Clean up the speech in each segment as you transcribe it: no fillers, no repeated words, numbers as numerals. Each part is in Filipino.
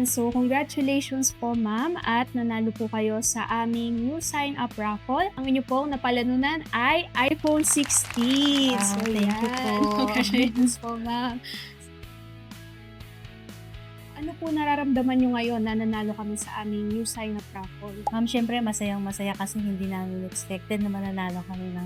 Ayan, so congratulations po ma'am at nanalo po kayo sa aming new sign-up raffle. Ang inyo pong napalanunan ay iPhone 16. So Thank you yan, po. congratulations po ma'am. Ano po nararamdaman nyo ngayon na nanalo kami sa aming new sign-up raffle? Ma'am, syempre masayang-masaya kasi hindi namin expected na mananalo kami ng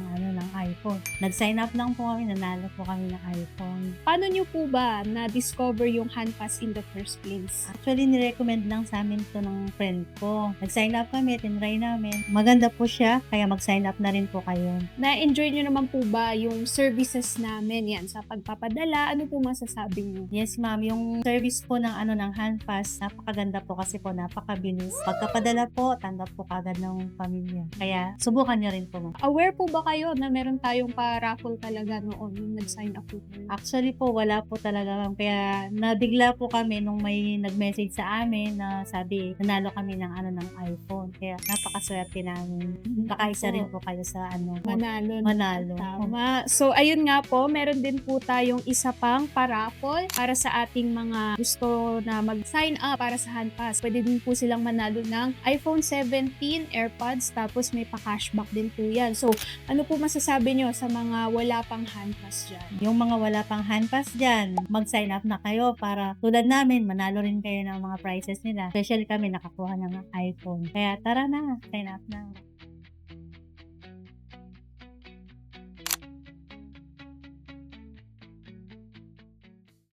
iPhone. Nag-sign up lang po kami, nanalo po kami ng iPhone. Paano nyo po ba na-discover yung Handpass in the first place? Actually, nirecommend lang sa amin to ng friend ko. Nag-sign up kami, tinry namin. Maganda po siya, kaya mag-sign up na rin po kayo. Na-enjoy nyo naman po ba yung services namin yan sa pagpapadala? Ano po masasabi nyo? Yes, ma'am. Yung service po ng Handpass, napakaganda po kasi po napakabilis. Pagkapadala po, tanggap po kagad ng pamilya. Kaya subukan niyo rin po, ma'am. Aware po ba kayo na meron tayong pa-raffle talaga noon nung nag-sign up po kayo? Actually po, wala po talaga, ma'am. Kaya nabigla po kami nung may nag-message sa amin na sabi, nanalo kami ng iPhone. Kaya napakaswerte namin. Kakaisa rin po kayo sa Manalo. manalo. Tama. So, ayun nga po, meron din po tayong isa pang pa-raffle para sa ating mga gusto na mag-sign up para sa Handpass. Pwede din po silang manalo ng iPhone 17, AirPods, tapos may pa-cashback din po yan. So, ano po masasabi nyo sa mga wala pang Handpass dyan? Yung mga wala pang Handpass dyan, mag-sign up na kayo para tulad namin, manalo rin kayo ng mga prizes nila. Especially kami, nakakuha ng iPhone. Kaya tara na, sign up na.